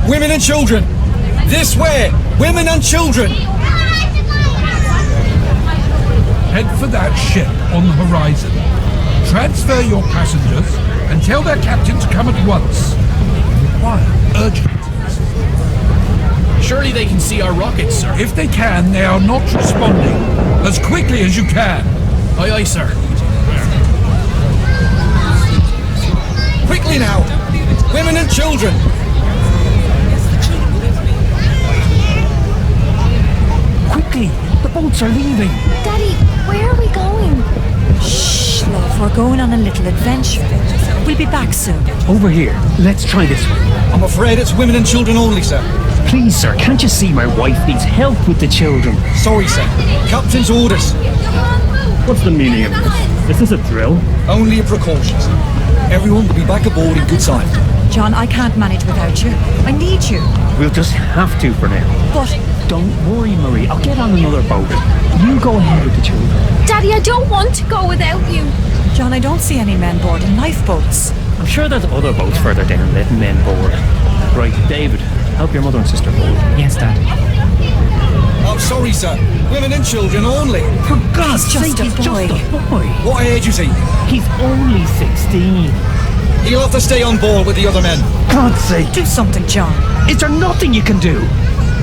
Women and children! This way! Women and children! Head for that ship on the horizon. Transfer your passengers and tell their captain to come at once. We require urgent. Surely they can see our rockets, sir. If they can, they are not responding. As quickly as you can. Aye, aye, sir. Quickly now! Women and children! Quickly! The boats are leaving! Daddy, where are we going? Shh, love, we're going on a little adventure. We'll be back soon. Over here. Let's try this one. I'm afraid it's women and children only, sir. Please, sir, can't you see my wife needs help with the children? Sorry, sir. Captain's orders. What's the meaning of this? Is this a drill? Only a precaution, sir. Everyone will be back aboard in good time. John, I can't manage without you. I need you. We'll just have to for now. But don't worry, Marie. I'll get on another boat. You go ahead with the children. Daddy, I don't want to go without you. John, I don't see any men boarding lifeboats. I'm sure there's other boats further down letting men board. Right, David, help your mother and sister board. Yes, Dad. I'm sorry, sir. Women and children only. For God's sake, just a he's boy. just a boy. What age is he? He's only 16. He'll have to stay on board with the other men. God's sake. Do something, John. Is there nothing you can do?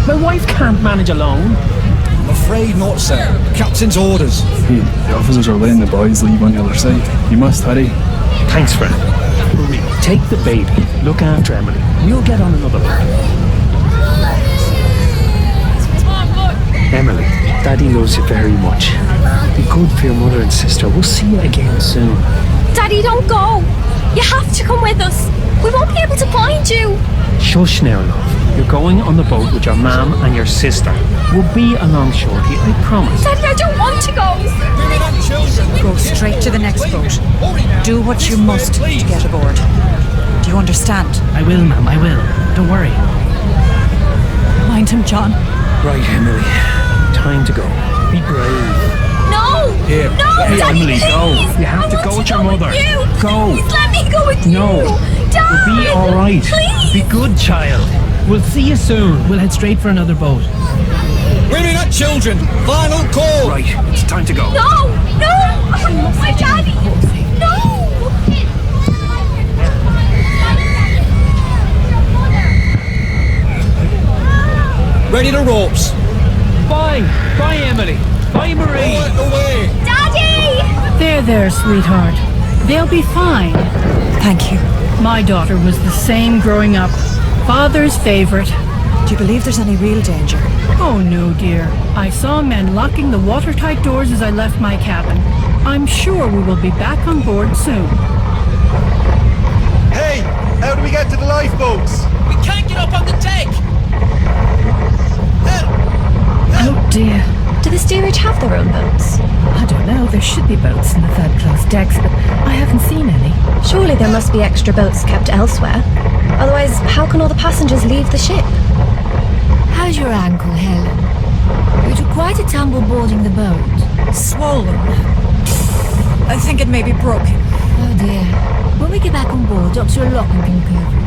My wife can't manage alone. I'm afraid not, sir. Captain's orders. Hey, the officers are letting the boys leave on the other side. You must hurry. Thanks, Fred. Marie, take the baby. Look after Emily. We'll get on another boat. Emily, Daddy loves you very much. Be good for your mother and sister. We'll see you again soon. Daddy, don't go. You have to come with us. We won't be able to find you. Shush now, love. You're going on the boat with your mum and your sister. We'll be along shortly, I promise. Daddy, I don't want to go. Women and children. Go straight to the next boat. Do what you must to get aboard. Do you understand? I will, Mum, I will. Don't worry. Mind him, John. Right, Emily. Time to go. Be brave. No. Here. No, Hey, Daddy, Emily, please. go. You have to I go want with to your mother. With you. Go. Please let me go with No. you. Dad. You'll be all right. Please. Be good, child. We'll see you soon. We'll head straight for another boat. Women and children. Final call. Right, it's time to go. No. No. My daddy. No. Ready to ropes. Bye. Bye, Emily. Bye, Marie. All the way. Daddy. There, sweetheart. They'll be fine. Thank you. My daughter was the same growing up. Father's favorite. Do you believe there's any real danger? Oh no, dear. I saw men locking the watertight doors as I left my cabin. I'm sure we will be back on board soon. Hey, how do we get to the lifeboats? We can't get up on the deck! Oh dear. Do the steerage have their own boats? I don't know. There should be boats in the third-class decks, but I haven't seen any. Surely there must be extra boats kept elsewhere. Otherwise, how can all the passengers leave the ship? How's your ankle, Helen? You took quite a tumble boarding the boat. Swollen. I think it may be broken. Oh dear. When we get back on board, Dr. Locken can cover it.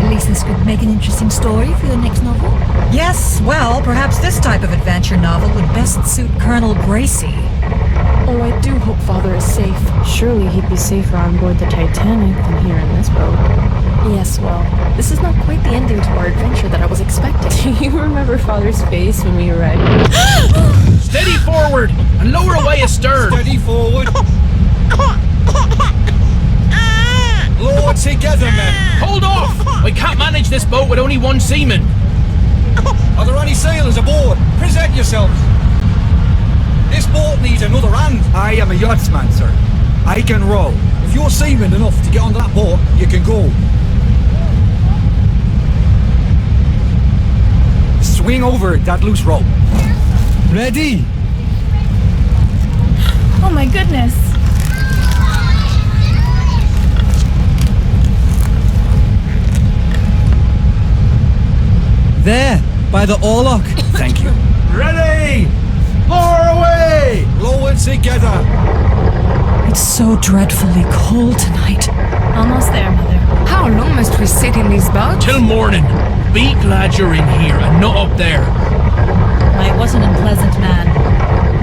At least this could make an interesting story for your next novel. Yes, well, perhaps this type of adventure novel would best suit Colonel Gracie. Oh, I do hope Father is safe. Surely he'd be safer on board the Titanic than here in this boat. Yes, well, this is not quite the ending to our adventure that I was expecting. Do you remember Father's face when we arrived? Steady forward and lower away astern. Steady forward. Lower together, men. Hold off! I can't manage this boat with only one seaman. Are there any sailors aboard? Present yourselves. This boat needs another hand. I am a yachtsman, sir. I can row. If you're seaman enough to get on that boat, you can go. Swing over that loose rope. Ready? Oh my goodness. There, by the oarlock. Thank you. Ready! Lower away! Lower together. It's so dreadfully cold tonight. Almost there, Mother. How long must we sit in this boat? Till morning. Be glad you're in here and not up there. I was an unpleasant man.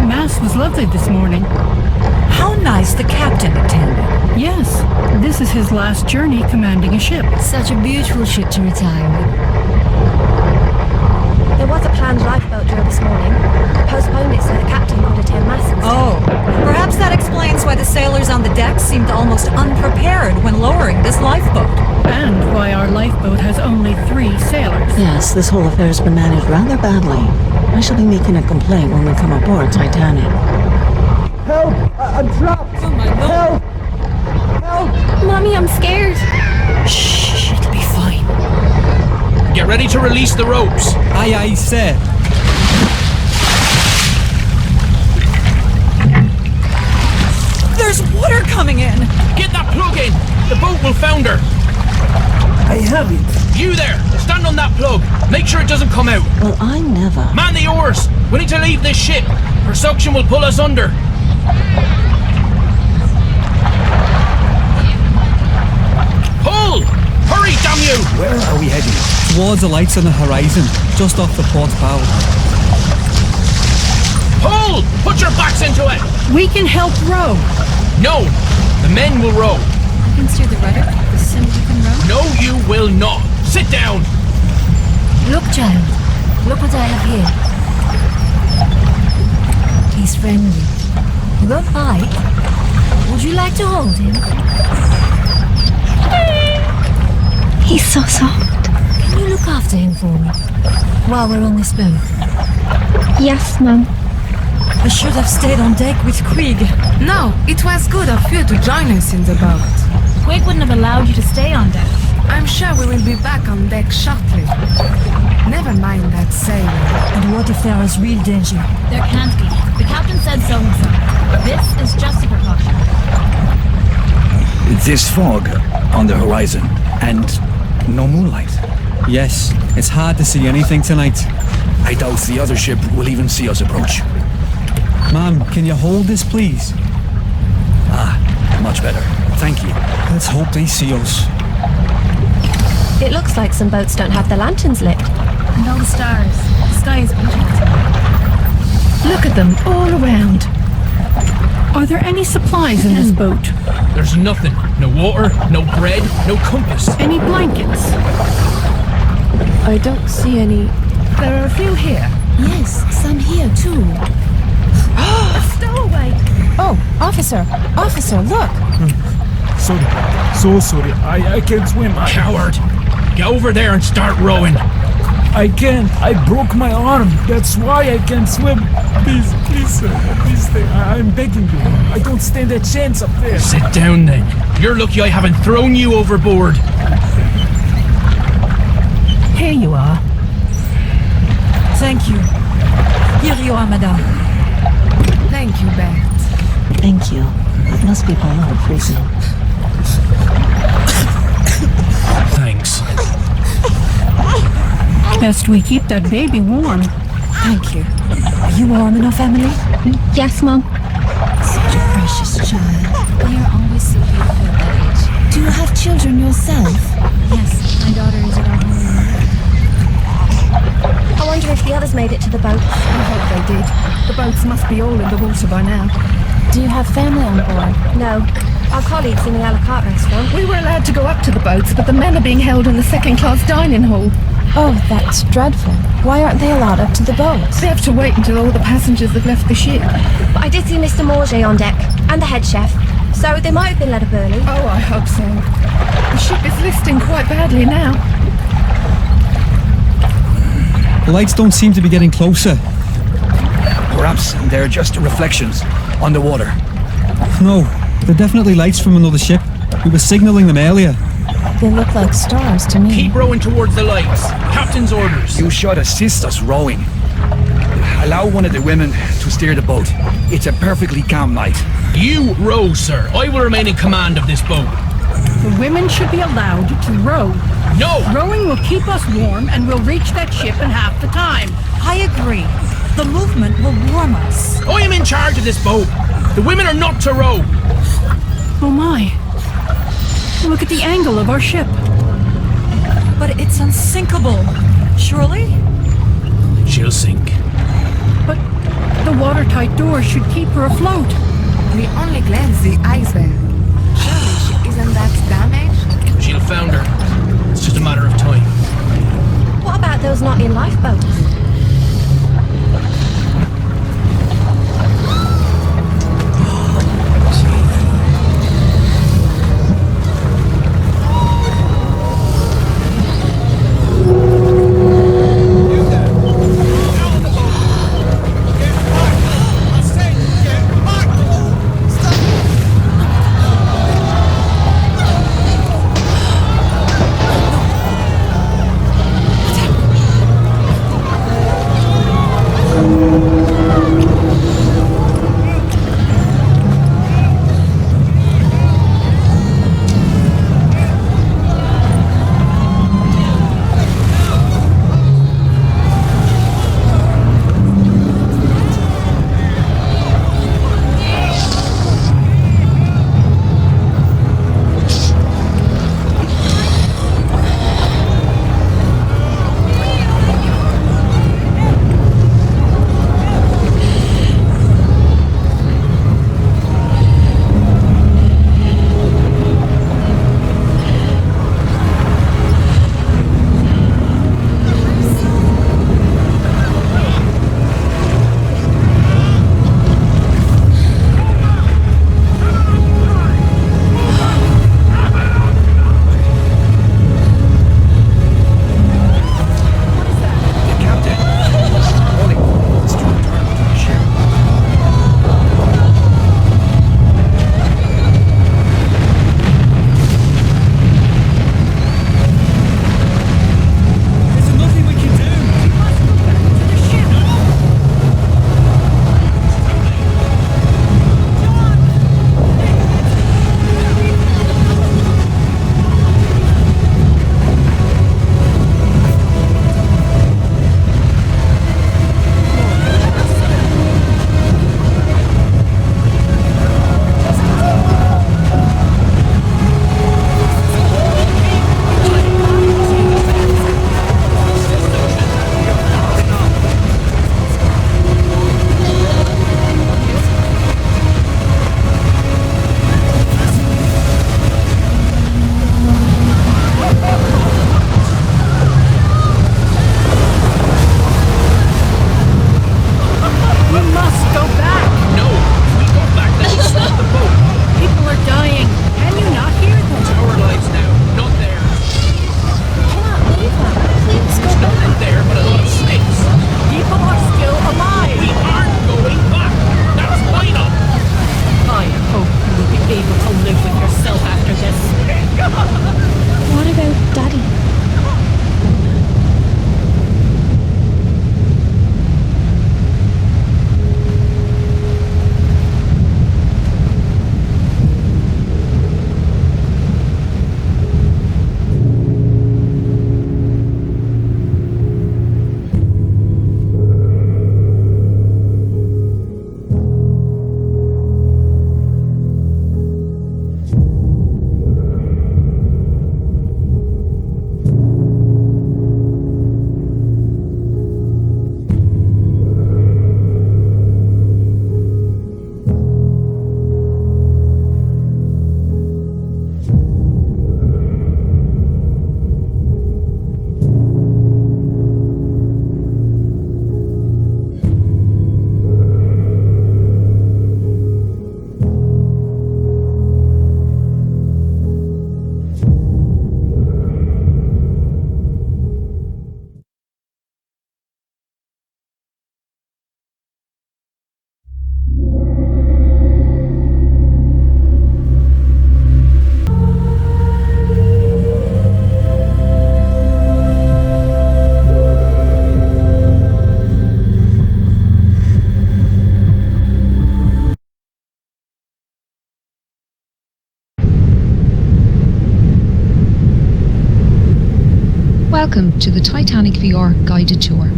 Mass was lovely this morning. How nice the captain attended. Yes, this is his last journey commanding a ship. Such a beautiful ship to retire with. There was a planned lifeboat drill this morning. Postponed it so the captain could attend mass instead. Oh, perhaps that explains why the sailors on the deck seemed almost unprepared when lowering this lifeboat. And why our lifeboat has only 3 sailors. Yes, this whole affair has been managed rather badly. I shall be making a complaint when we come aboard Titanic. Help! I'm trapped! Oh my Lord. Help! Mommy, I'm scared. Shh, it'll be fine. Get ready to release the ropes. Aye, aye, sir. There's water coming in. Get that plug in. The boat will founder. I have it. You there, stand on that plug. Make sure it doesn't come out. Well, I never. Man the oars. We need to leave this ship. Her suction will pull us under. Pull! Hurry, damn you! Where are we heading? Towards the lights on the horizon, just off the port bow. Pull! Put your backs into it! We can help row. No, the men will row. You can steer the rudder. The sooner you can row. No, you will not. Sit down. Look, child. Look what I have here. He's friendly. He won't bite. Would you like to hold him? He's so soft. Can you look after him for me? While we're on this boat. Yes, Mum. I should have stayed on deck with Quig. No, it was good of you to join us in the boat. Quig wouldn't have allowed you to stay on deck. I'm sure we will be back on deck shortly. Never mind that sailor. And what if there is real danger? There can't be. The captain said so himself. This is just a precaution. This fog on the horizon, and no moonlight. Yes, it's hard to see anything tonight. I doubt the other ship will even see us approach. Ma'am, can you hold this, please? Ah, much better. Thank you. Let's hope they see us. It looks like some boats don't have their lanterns lit. And all the stars. The sky is beautiful tonight. Look at them all around. Are there any supplies in this boat? There's nothing. No water, no bread, no compass. Any blankets? I don't see any. There are a few here. Yes, some here too. A stowaway! Oh, officer, look. Sorry. So sorry. I can't swim. Coward! Get over there and start rowing. I can't. I broke my arm. That's why I can't swim. Please, sir. Please stay. I'm begging you. I don't stand a chance up there. Sit down then. You're lucky I haven't thrown you overboard. Here you are. Thank you. Here you are, madame. Thank you, Beth. Thank you. It must be below freezing. Thanks. Best we keep that baby warm. Thank you. Are you warm enough, Emily? Yes, Mum. Such a precious child. They are always so beautiful at that age. Do you have children yourself? Yes, my daughter is at our home. I wonder if the others made it to the boat. I hope they did. The boats must be all in the water by now. Do you have family on board? No. Our colleagues in the a la carte restaurant. We were allowed to go up to the boats, but the men are being held in the second-class dining hall. Oh, that's dreadful. Why aren't they allowed up to the boats? They have to wait until all the passengers have left the ship. But I did see Mr. Morget on deck, and the head chef, so they might have been let up early. Oh, I hope so. The ship is listing quite badly now. The lights don't seem to be getting closer. Perhaps they're just reflections on the water. No, they're definitely lights from another ship. We were signaling them earlier. They look like stars to me. Keep rowing towards the lights. Captain's orders. You should assist us rowing. Allow one of the women to steer the boat. It's a perfectly calm night. You row, sir. I will remain in command of this boat. The women should be allowed to row. No! Rowing will keep us warm and we'll reach that ship in half the time. I agree. The movement will warm us. I am in charge of this boat. The women are not to row. Oh my. Look at the angle of our ship. But it's unsinkable, surely? She'll sink. But the watertight doors should keep her afloat. We only glanced the iceberg. Surely she isn't that damaged? She'll founder. It's just a matter of time. What about those not in lifeboats? Welcome to the Titanic VR guided tour.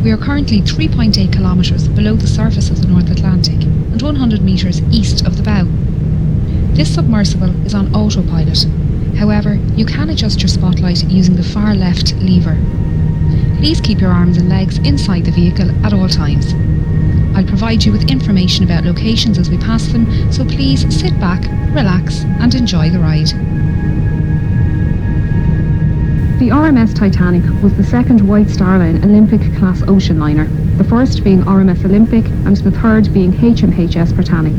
We are currently 3.8 kilometres below the surface of the North Atlantic and 100 metres east of the bow. This submersible is on autopilot However, you can adjust your spotlight using the far left lever. Please keep your arms and legs inside the vehicle at all times. I'll provide you with information about locations as we pass them, so please sit back, relax and enjoy the ride. The RMS Titanic was the second White Star Line Olympic-class ocean liner, the first being RMS Olympic and the third being HMHS Britannic.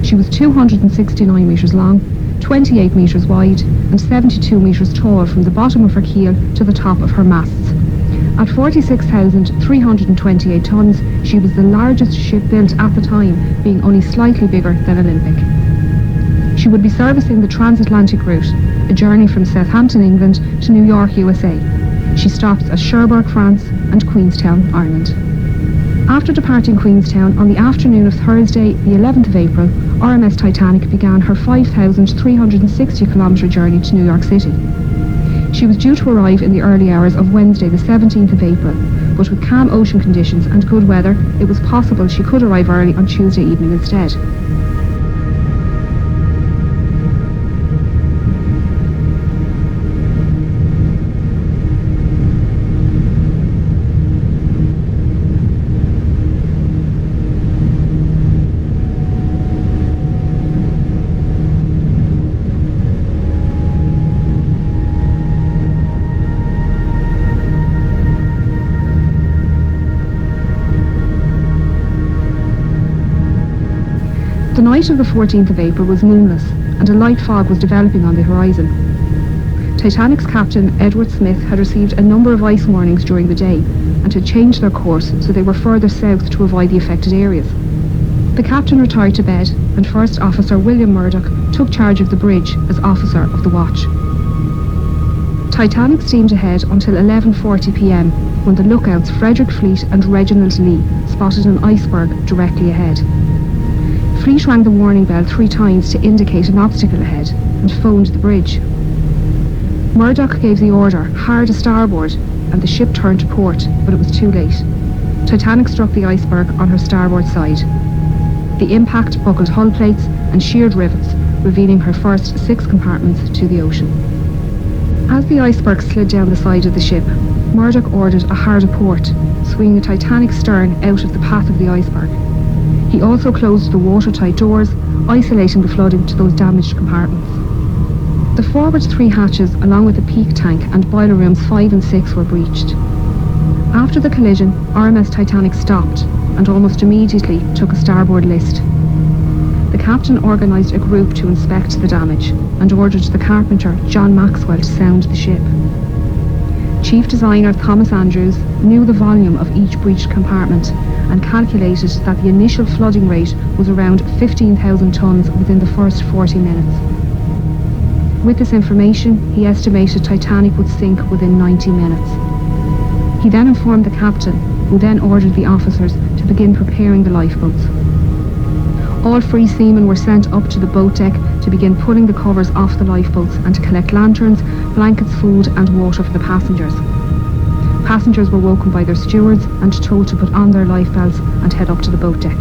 She was 269 metres long, 28 metres wide and 72 metres tall from the bottom of her keel to the top of her masts. At 46,328 tonnes, she was the largest ship built at the time, being only slightly bigger than Olympic. She would be servicing the transatlantic route, a journey from Southampton, England to New York, USA. She stops at Cherbourg, France and Queenstown, Ireland. After departing Queenstown on the afternoon of Thursday, the 11th of April, RMS Titanic began her 5,360-kilometre journey to New York City. She was due to arrive in the early hours of Wednesday, the 17th of April, but with calm ocean conditions and good weather, it was possible she could arrive early on Tuesday evening instead. The night of the 14th of April was moonless, and a light fog was developing on the horizon. Titanic's captain, Edward Smith, had received a number of ice warnings during the day, and had changed their course so they were further south to avoid the affected areas. The captain retired to bed, and First Officer William Murdoch took charge of the bridge as officer of the watch. Titanic steamed ahead until 11:40 p.m, when the lookouts Frederick Fleet and Reginald Lee spotted an iceberg directly ahead. Fleet rang the warning bell 3 times to indicate an obstacle ahead and phoned the bridge. Murdoch gave the order, hard a starboard, and the ship turned to port, but it was too late. Titanic struck the iceberg on her starboard side. The impact buckled hull plates and sheared rivets, revealing her first 6 compartments to the ocean. As the iceberg slid down the side of the ship, Murdoch ordered a hard a port, swinging the Titanic's stern out of the path of the iceberg. He also closed the watertight doors, isolating the flooding to those damaged compartments. The forward 3 hatches, along with the peak tank and boiler rooms 5 and 6, were breached. After the collision, RMS Titanic stopped and almost immediately took a starboard list. The captain organised a group to inspect the damage and ordered the carpenter, John Maxwell, to sound the ship. Chief designer Thomas Andrews knew the volume of each breached compartment and calculated that the initial flooding rate was around 15,000 tonnes within the first 40 minutes. With this information, he estimated Titanic would sink within 90 minutes. He then informed the captain, who then ordered the officers to begin preparing the lifeboats. All free seamen were sent up to the boat deck to begin pulling the covers off the lifeboats and to collect lanterns, blankets, food and water for the passengers. Passengers were woken by their stewards and told to put on their life belts and head up to the boat deck.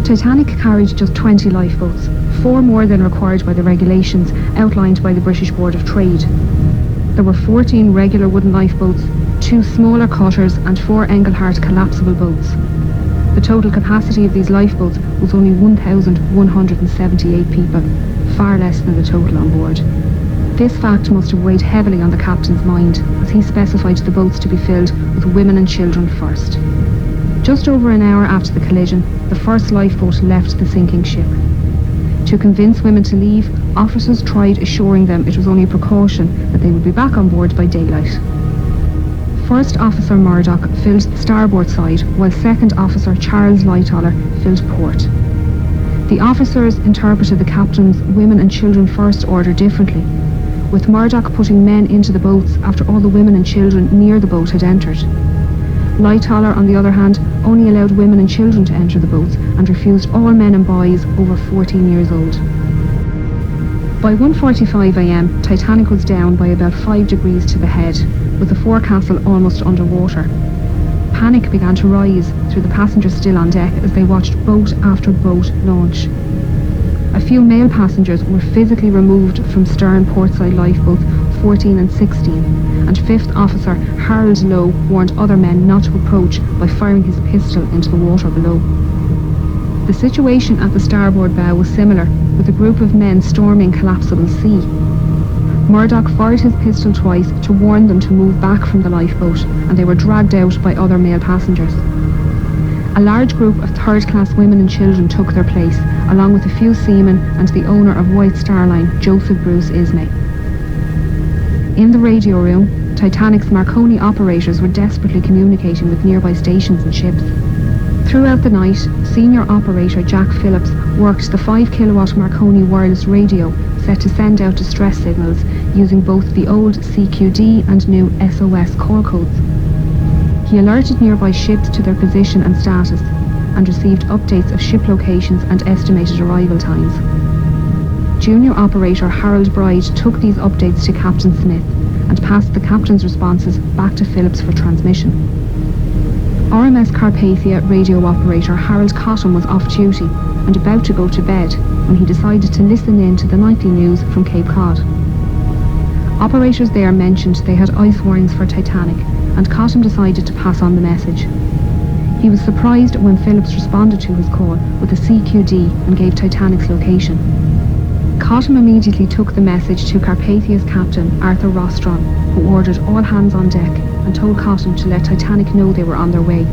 Titanic carried just 20 lifeboats, 4 more than required by the regulations outlined by the British Board of Trade. There were 14 regular wooden lifeboats, 2 smaller cutters and 4 Engelhart collapsible boats. The total capacity of these lifeboats was only 1,178 people, far less than the total on board. This fact must have weighed heavily on the captain's mind, as he specified the boats to be filled with women and children first. Just over an hour after the collision, the first lifeboat left the sinking ship. To convince women to leave, officers tried assuring them it was only a precaution, that they would be back on board by daylight. First Officer Murdoch filled the starboard side, while Second Officer Charles Lightoller filled port. The officers interpreted the captain's women and children first order differently, with Murdoch putting men into the boats after all the women and children near the boat had entered. Lightoller, on the other hand, only allowed women and children to enter the boats and refused all men and boys over 14 years old. By 1:45 a.m, Titanic was down by about 5 degrees to the head, with the forecastle almost underwater. Panic began to rise through the passengers still on deck as they watched boat after boat launch. A few male passengers were physically removed from stern portside lifeboats 14 and 16, and 5th Officer Harold Lowe warned other men not to approach by firing his pistol into the water below. The situation at the starboard bow was similar, with a group of men storming collapsible sea. Murdoch fired his pistol twice to warn them to move back from the lifeboat, and they were dragged out by other male passengers. A large group of third-class women and children took their place, along with a few seamen and the owner of White Star Line, Joseph Bruce Ismay. In the radio room, Titanic's Marconi operators were desperately communicating with nearby stations and ships. Throughout the night, senior operator Jack Phillips worked the 5-kilowatt Marconi wireless radio set to send out distress signals using both the old CQD and new SOS call codes. He alerted nearby ships to their position and status, and received updates of ship locations and estimated arrival times. Junior operator Harold Bride took these updates to Captain Smith and passed the captain's responses back to Phillips for transmission. RMS Carpathia radio operator Harold Cotton was off duty and about to go to bed when he decided to listen in to the nightly news from Cape Cod. Operators there mentioned they had ice warnings for Titanic, and Cotton decided to pass on the message. He was surprised when Phillips responded to his call with a CQD and gave Titanic's location. Cotton immediately took the message to Carpathia's captain, Arthur Rostron, who ordered all hands on deck and told Cotton to let Titanic know they were on their way.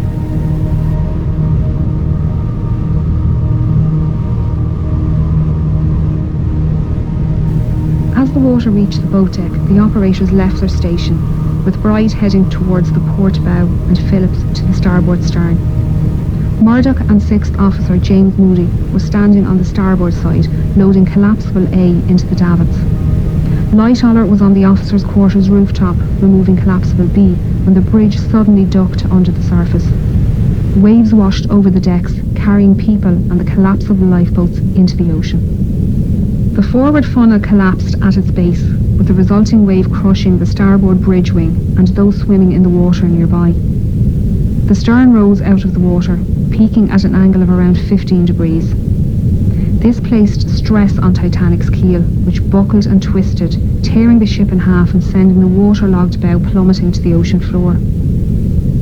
As the water reached the boat deck, the operators left their station, with Bride heading towards the port bow and Phillips to the starboard stern. Murdoch and 6th Officer James Moody were standing on the starboard side, loading collapsible A into the davits. Lightoller was on the officers' quarters rooftop, removing collapsible B, when the bridge suddenly ducked under the surface. Waves washed over the decks, carrying people and the collapsible lifeboats into the ocean. The forward funnel collapsed at its base, with the resulting wave crushing the starboard bridge wing and those swimming in the water nearby. The stern rose out of the water, peaking at an angle of around 15 degrees. This placed stress on Titanic's keel, which buckled and twisted, tearing the ship in half and sending the waterlogged bow plummeting to the ocean floor.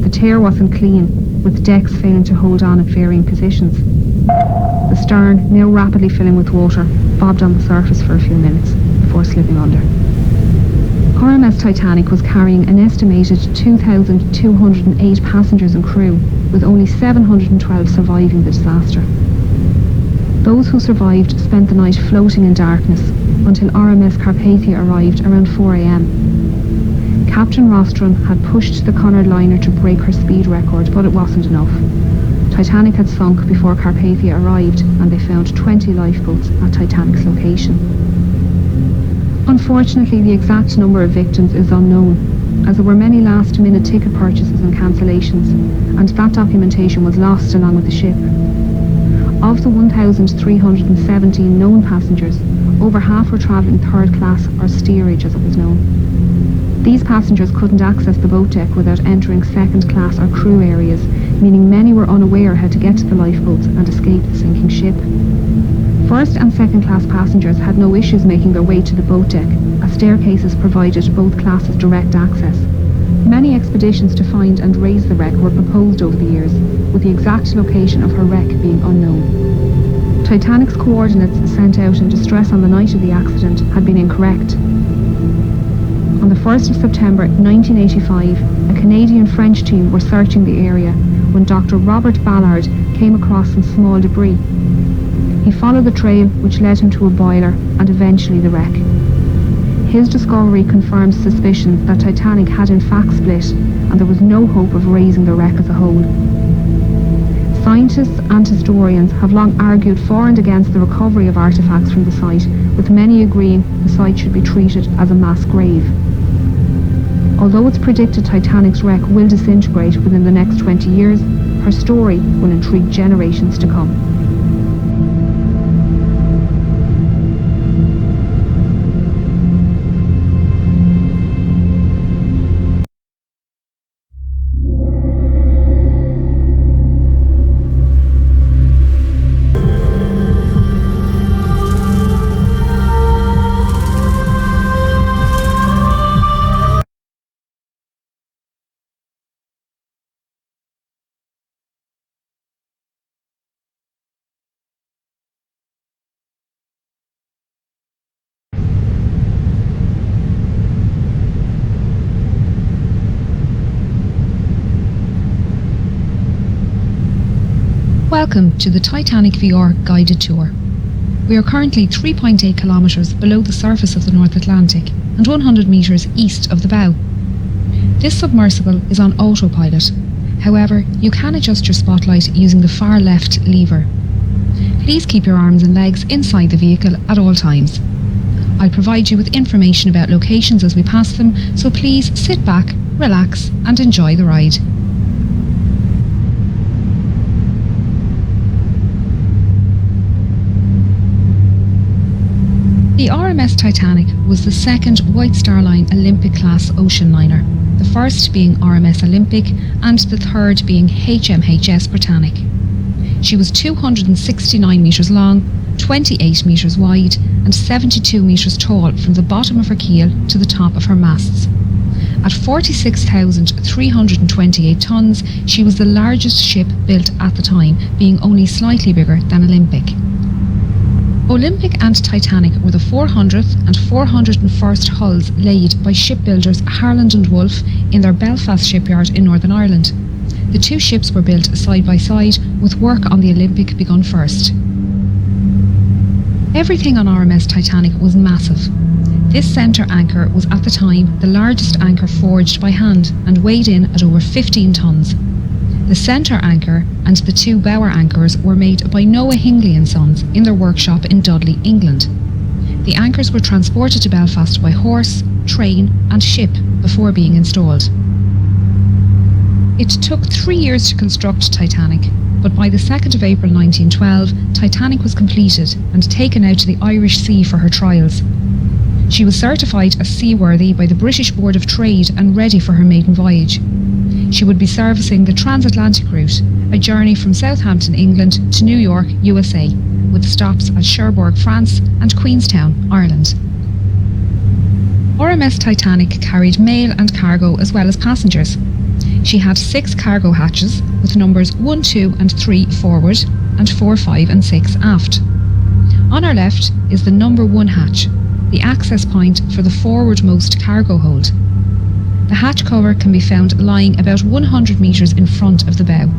The tear wasn't clean, with decks failing to hold on at varying positions. The stern, now rapidly filling with water, bobbed on the surface for a few minutes before slipping under. RMS Titanic was carrying an estimated 2,208 passengers and crew, with only 712 surviving the disaster. Those who survived spent the night floating in darkness until RMS Carpathia arrived around 4 a.m. Captain Rostron had pushed the Cunard liner to break her speed record, but it wasn't enough. Titanic had sunk before Carpathia arrived, and they found 20 lifeboats at Titanic's location. Unfortunately, the exact number of victims is unknown, as there were many last-minute ticket purchases and cancellations, and that documentation was lost along with the ship. Of the 1,317 known passengers, over half were travelling third class or steerage as it was known. These passengers couldn't access the boat deck without entering second class or crew areas, meaning many were unaware how to get to the lifeboats and escape the sinking ship. First and second class passengers had no issues making their way to the boat deck, as staircases provided both classes direct access. Many expeditions to find and raise the wreck were proposed over the years, with the exact location of her wreck being unknown. Titanic's coordinates sent out in distress on the night of the accident had been incorrect. On the 1st of September 1985, a Canadian-French team were searching the area when Dr. Robert Ballard came across some small debris. He followed the trail, which led him to a boiler and eventually the wreck. His discovery confirmed suspicions that Titanic had in fact split, and there was no hope of raising the wreck as a whole. Scientists and historians have long argued for and against the recovery of artefacts from the site, with many agreeing the site should be treated as a mass grave. Although it's predicted Titanic's wreck will disintegrate within the next 20 years, her story will intrigue generations to come. Welcome to the Titanic VR guided tour. We are currently 3.8 kilometres below the surface of the North Atlantic and 100 metres east of the bow. This submersible is on autopilot. However, you can adjust your spotlight using the far left lever. Please keep your arms and legs inside the vehicle at all times. I'll provide you with information about locations as we pass them, so please sit back, relax and enjoy the ride. The RMS Titanic was the second White Star Line Olympic-class ocean liner, the first being RMS Olympic and the third being HMHS Britannic. She was 269 metres long, 28 metres wide and 72 metres tall from the bottom of her keel to the top of her masts. At 46,328 tonnes, she was the largest ship built at the time, being only slightly bigger than Olympic. Olympic and Titanic were the 400th and 401st hulls laid by shipbuilders Harland and Wolff in their Belfast shipyard in Northern Ireland. The two ships were built side by side, with work on the Olympic begun first. Everything on RMS Titanic was massive. This centre anchor was at the time the largest anchor forged by hand and weighed in at over 15 tonnes. The centre anchor and the two bower anchors were made by Noah Hingley and Sons in their workshop in Dudley, England. The anchors were transported to Belfast by horse, train and ship before being installed. It took 3 years to construct Titanic, but by the 2nd of April 1912, Titanic was completed and taken out to the Irish Sea for her trials. She was certified as seaworthy by the British Board of Trade and ready for her maiden voyage. She would be servicing the transatlantic route, a journey from Southampton, England to New York, USA, with stops at Cherbourg, France and Queenstown, Ireland. RMS Titanic carried mail and cargo as well as passengers. She had 6 cargo hatches with numbers 1, 2 and 3 forward and 4, 5 and 6 aft. On her left is the number 1 hatch, the access point for the forwardmost cargo hold. The hatch cover can be found lying about 100 metres in front of the bow.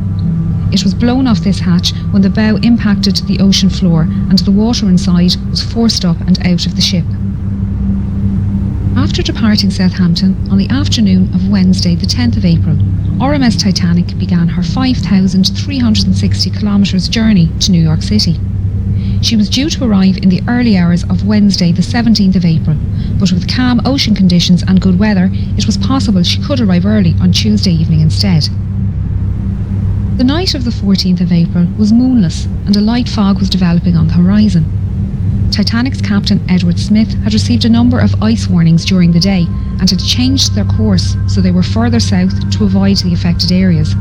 It was blown off this hatch when the bow impacted the ocean floor and the water inside was forced up and out of the ship. After departing Southampton on the afternoon of Wednesday the 10th of April, RMS Titanic began her 5,360 kilometres journey to New York City. She was due to arrive in the early hours of Wednesday the 17th of April, but with calm ocean conditions and good weather, it was possible she could arrive early on Tuesday evening instead. The night of the 14th of April was moonless and a light fog was developing on the horizon. Titanic's captain Edward Smith had received a number of ice warnings during the day and had changed their course so they were further south to avoid the affected areas.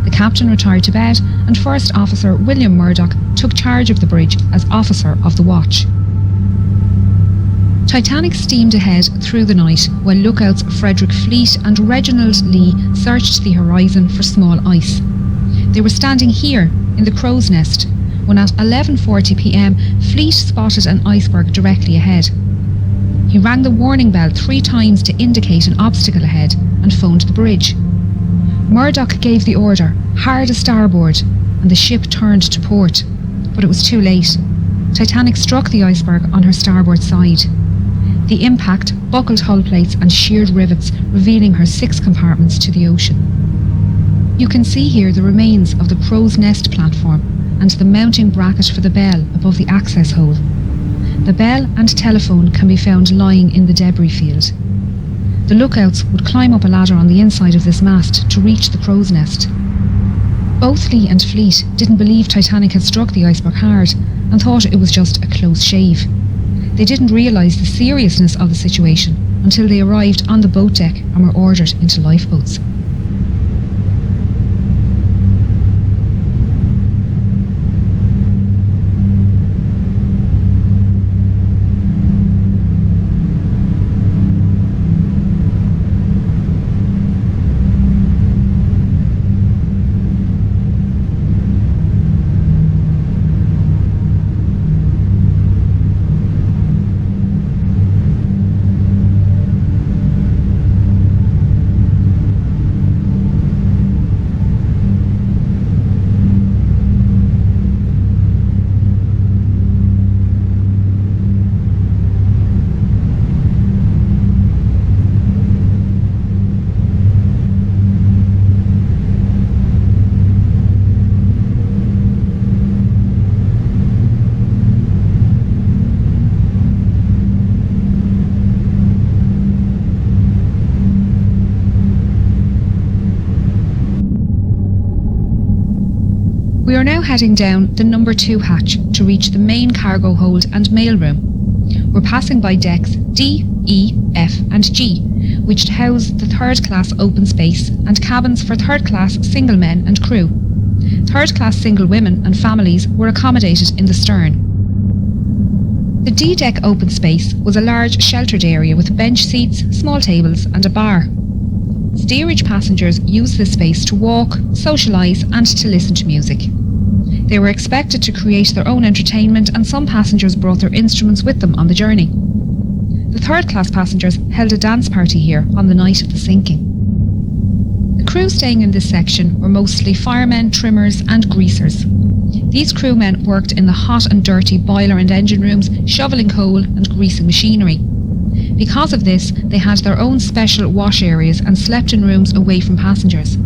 The captain retired to bed and First Officer William Murdoch took charge of the bridge as officer of the watch. Titanic steamed ahead through the night while lookouts Frederick Fleet and Reginald Lee searched the horizon for small ice. They were standing here in the crow's nest when at 11:40 p.m. Fleet spotted an iceberg directly ahead. He rang the warning bell 3 times to indicate an obstacle ahead and phoned the bridge. Murdoch gave the order, hard a starboard, and the ship turned to port. But it was too late. Titanic struck the iceberg on her starboard side. The impact buckled hull plates and sheared rivets, revealing her 6 compartments to the ocean. You can see here the remains of the crow's nest platform and the mounting bracket for the bell above the access hole. The bell and telephone can be found lying in the debris field. The lookouts would climb up a ladder on the inside of this mast to reach the crow's nest. Both Lee and Fleet didn't believe Titanic had struck the iceberg hard and thought it was just a close shave. They didn't realise the seriousness of the situation until they arrived on the boat deck and were ordered into lifeboats. We are now heading down the number 2 hatch to reach the main cargo hold and mail room. We're passing by decks D, E, F and G, which house the third class open space and cabins for third class single men and crew. Third class single women and families were accommodated in the stern. The D deck open space was a large sheltered area with bench seats, small tables and a bar. Steerage passengers used this space to walk, socialise and to listen to music. They were expected to create their own entertainment and some passengers brought their instruments with them on the journey. The third class passengers held a dance party here on the night of the sinking. The crew staying in this section were mostly firemen, trimmers and greasers. These crewmen worked in the hot and dirty boiler and engine rooms, shoveling coal and greasing machinery. Because of this, they had their own special wash areas and slept in rooms away from passengers.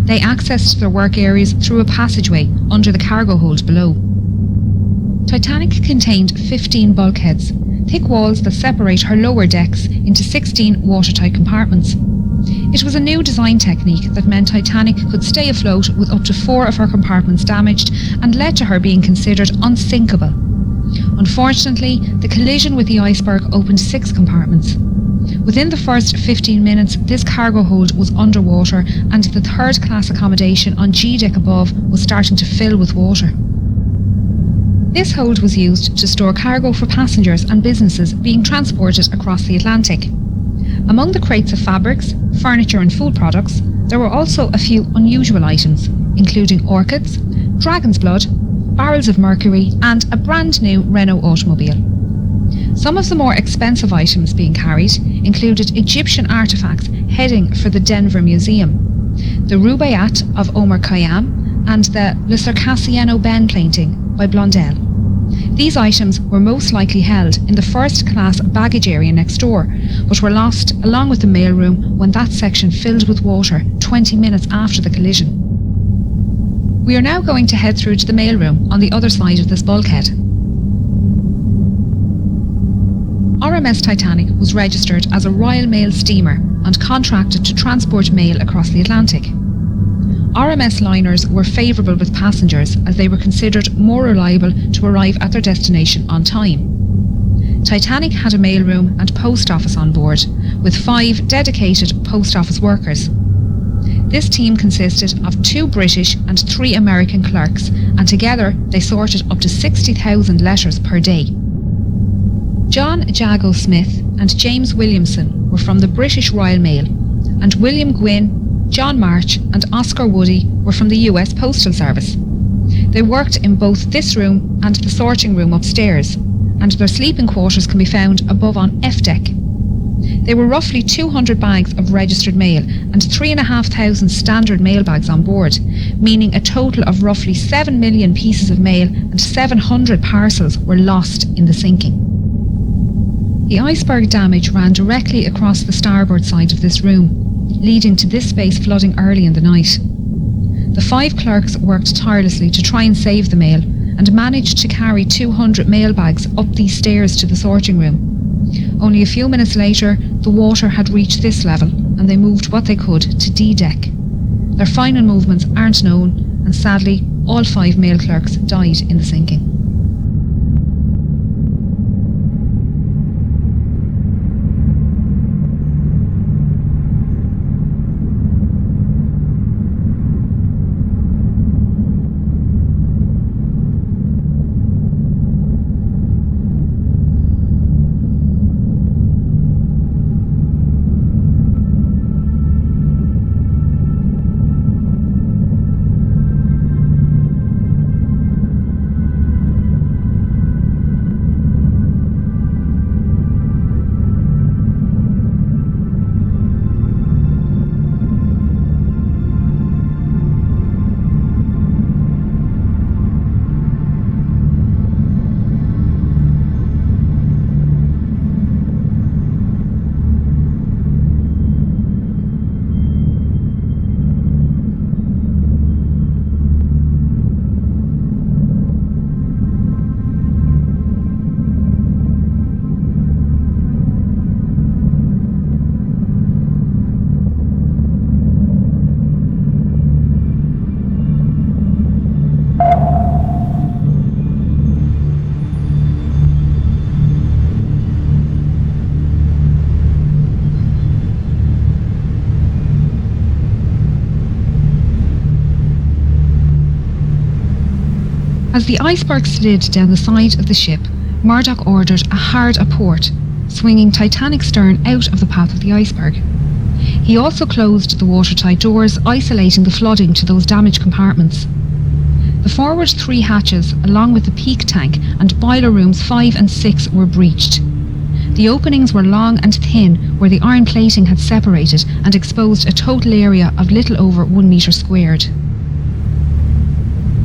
They accessed their work areas through a passageway under the cargo hold below. Titanic contained 15 bulkheads, thick walls that separate her lower decks into 16 watertight compartments. It was a new design technique that meant Titanic could stay afloat with up to 4 of her compartments damaged and led to her being considered unsinkable. Unfortunately, the collision with the iceberg opened 6 compartments. Within the first 15 minutes, this cargo hold was underwater and the third class accommodation on G deck above was starting to fill with water. This hold was used to store cargo for passengers and businesses being transported across the Atlantic. Among the crates of fabrics, furniture and food products, there were also a few unusual items, including orchids, dragon's blood, barrels of mercury and a brand new Renault automobile. Some of the more expensive items being carried included Egyptian artefacts heading for the Denver Museum, the Rubaiyat of Omar Khayyam and the Le Circassiano Ben painting by Blondel. These items were most likely held in the first class baggage area next door, but were lost along with the mailroom when that section filled with water 20 minutes after the collision. We are now going to head through to the mailroom on the other side of this bulkhead. RMS Titanic was registered as a Royal Mail steamer and contracted to transport mail across the Atlantic. RMS liners were favourable with passengers as they were considered more reliable to arrive at their destination on time. Titanic had a mailroom and post office on board, with 5 dedicated post office workers. This team consisted of 2 British and 3 American clerks, and together they sorted up to 60,000 letters per day. John Jago Smith and James Williamson were from the British Royal Mail, and William Gwynn, John March and Oscar Woody were from the US Postal Service. They worked in both this room and the sorting room upstairs, and their sleeping quarters can be found above on F deck. There were roughly 200 bags of registered mail and 3,500 standard mail bags on board, meaning a total of roughly 7 million pieces of mail and 700 parcels were lost in the sinking. The iceberg damage ran directly across the starboard side of this room, leading to this space flooding early in the night. The 5 clerks worked tirelessly to try and save the mail and managed to carry 200 mail bags up these stairs to the sorting room. Only a few minutes later, the water had reached this level and they moved what they could to D deck. Their final movements aren't known, and sadly, all 5 mail clerks died in the sinking. As the iceberg slid down the side of the ship, Murdoch ordered a hard aport, swinging Titanic's stern out of the path of the iceberg. He also closed the watertight doors, isolating the flooding to those damaged compartments. The forward 3 hatches, along with the peak tank and boiler rooms 5 and 6, were breached. The openings were long and thin, where the iron plating had separated and exposed a total area of little over 1 metre squared.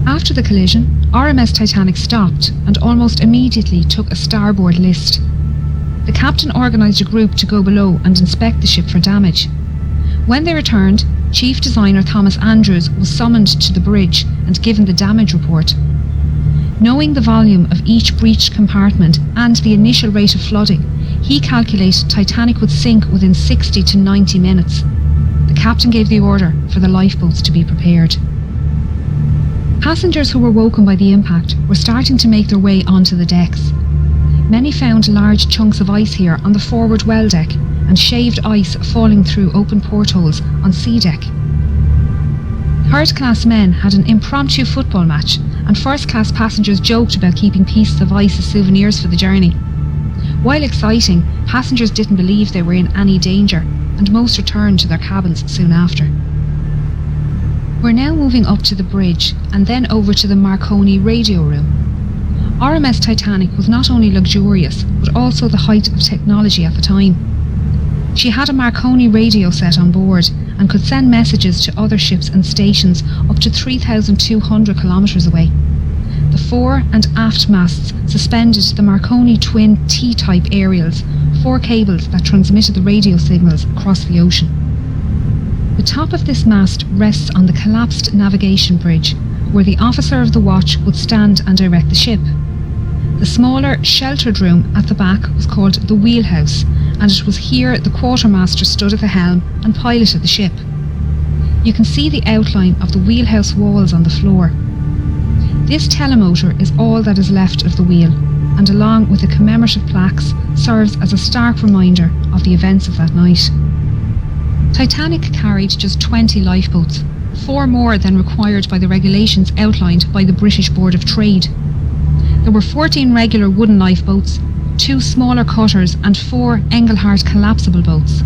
After the collision, RMS Titanic stopped and almost immediately took a starboard list. The captain organised a group to go below and inspect the ship for damage. When they returned, Chief Designer Thomas Andrews was summoned to the bridge and given the damage report. Knowing the volume of each breached compartment and the initial rate of flooding, he calculated Titanic would sink within 60 to 90 minutes. The captain gave the order for the lifeboats to be prepared. Passengers who were woken by the impact were starting to make their way onto the decks. Many found large chunks of ice here on the forward well deck and shaved ice falling through open portholes on sea deck. Third-class men had an impromptu football match, and first-class passengers joked about keeping pieces of ice as souvenirs for the journey. While exciting, passengers didn't believe they were in any danger, and most returned to their cabins soon after. We're now moving up to the bridge and then over to the Marconi radio room. RMS Titanic was not only luxurious, but also the height of technology at the time. She had a Marconi radio set on board and could send messages to other ships and stations up to 3,200 kilometres away. The fore and aft masts suspended the Marconi twin T-type aerials, 4 cables that transmitted the radio signals across the ocean. The top of this mast rests on the collapsed navigation bridge, where the officer of the watch would stand and direct the ship. The smaller, sheltered room at the back was called the wheelhouse, and it was here the quartermaster stood at the helm and piloted the ship. You can see the outline of the wheelhouse walls on the floor. This telemotor is all that is left of the wheel, and along with the commemorative plaques, serves as a stark reminder of the events of that night. Titanic carried just 20 lifeboats, 4 more than required by the regulations outlined by the British Board of Trade. There were 14 regular wooden lifeboats, 2 smaller cutters and 4 Engelhart collapsible boats.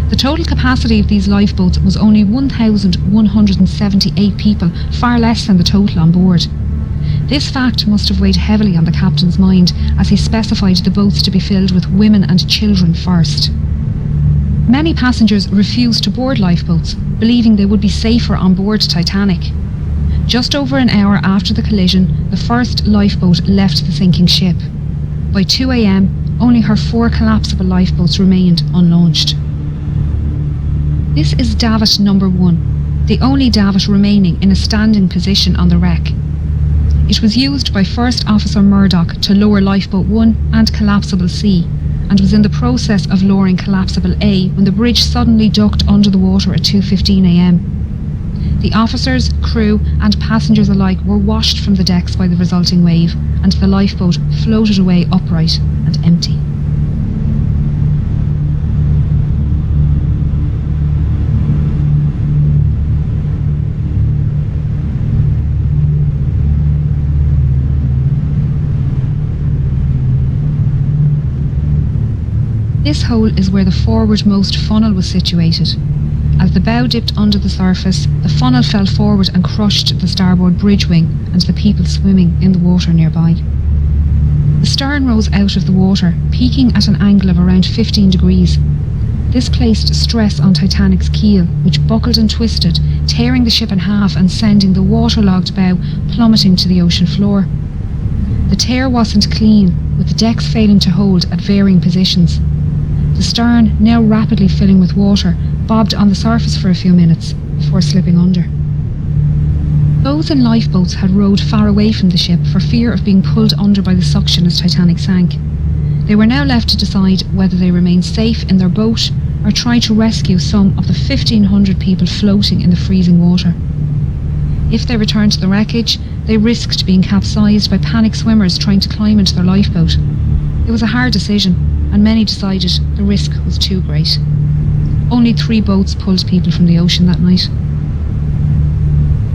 The total capacity of these lifeboats was only 1,178 people, far less than the total on board. This fact must have weighed heavily on the captain's mind as he specified the boats to be filled with women and children first. Many passengers refused to board lifeboats, believing they would be safer on board Titanic. Just over an hour after the collision, the first lifeboat left the sinking ship. By 2 a.m, only her 4 collapsible lifeboats remained unlaunched. This is davit number 1, the only davit remaining in a standing position on the wreck. It was used by First Officer Murdoch to lower Lifeboat 1 and Collapsible C, and was in the process of lowering Collapsible A when the bridge suddenly ducked under the water at 2:15 a.m. The officers, crew and passengers alike were washed from the decks by the resulting wave, and the lifeboat floated away upright and empty. This hole is where the forwardmost funnel was situated. As the bow dipped under the surface, the funnel fell forward and crushed the starboard bridge wing and the people swimming in the water nearby. The stern rose out of the water, peaking at an angle of around 15 degrees. This placed stress on Titanic's keel, which buckled and twisted, tearing the ship in half and sending the waterlogged bow plummeting to the ocean floor. The tear wasn't clean, with the decks failing to hold at varying positions. The stern, now rapidly filling with water, bobbed on the surface for a few minutes before slipping under. Those in lifeboats had rowed far away from the ship for fear of being pulled under by the suction as Titanic sank. They were now left to decide whether they remained safe in their boat or try to rescue some of the 1,500 people floating in the freezing water. If they returned to the wreckage, they risked being capsized by panicked swimmers trying to climb into their lifeboat. It was a hard decision, and many decided the risk was too great. Only 3 boats pulled people from the ocean that night.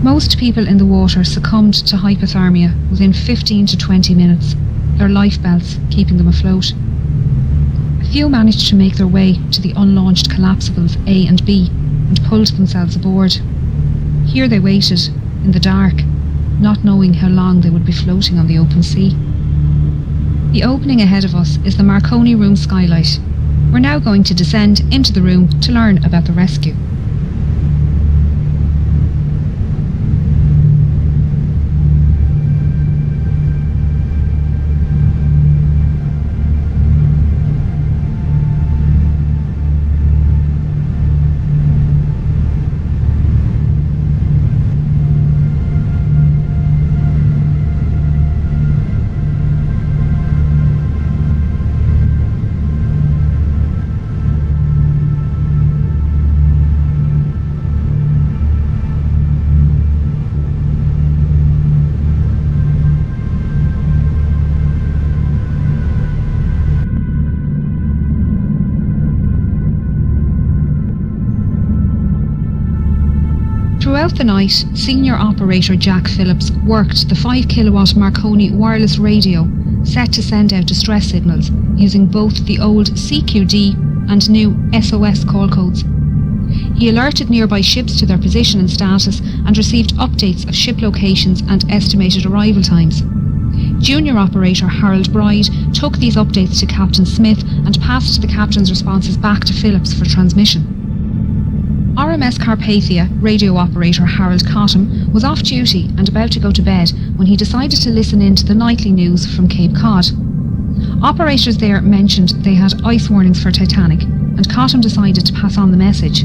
Most people in the water succumbed to hypothermia within 15 to 20 minutes, their life belts keeping them afloat. A few managed to make their way to the unlaunched collapsibles A and B and pulled themselves aboard. Here they waited, in the dark, not knowing how long they would be floating on the open sea. The opening ahead of us is the Marconi room skylight. We're now going to descend into the room to learn about the rescue. Throughout the night, senior operator Jack Phillips worked the 5 kilowatt Marconi wireless radio set to send out distress signals using both the old CQD and new SOS call codes. He alerted nearby ships to their position and status and received updates of ship locations and estimated arrival times. Junior operator Harold Bride took these updates to Captain Smith and passed the captain's responses back to Phillips for transmission. RMS Carpathia radio operator Harold Cottam was off duty and about to go to bed when he decided to listen in to the nightly news from Cape Cod. Operators there mentioned they had ice warnings for Titanic, and Cottam decided to pass on the message.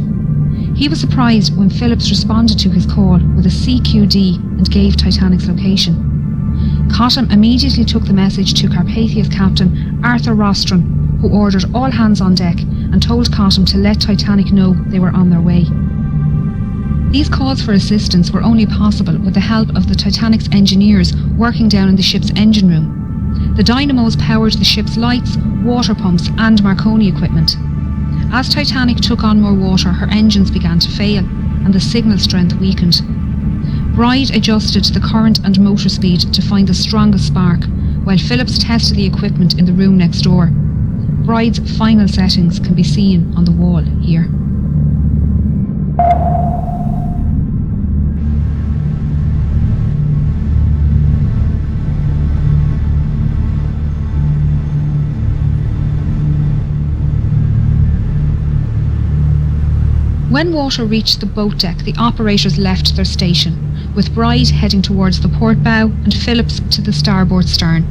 He was surprised when Phillips responded to his call with a CQD and gave Titanic's location. Cottam immediately took the message to Carpathia's captain Arthur Rostron, who ordered all hands on deck and told Cottam to let Titanic know they were on their way. These calls for assistance were only possible with the help of the Titanic's engineers working down in the ship's engine room. The dynamos powered the ship's lights, water pumps and Marconi equipment. As Titanic took on more water, her engines began to fail and the signal strength weakened. Bride adjusted the current and motor speed to find the strongest spark, while Phillips tested the equipment in the room next door. Bride's final settings can be seen on the wall here. When water reached the boat deck, the operators left their station, with Bride heading towards the port bow and Phillips to the starboard stern.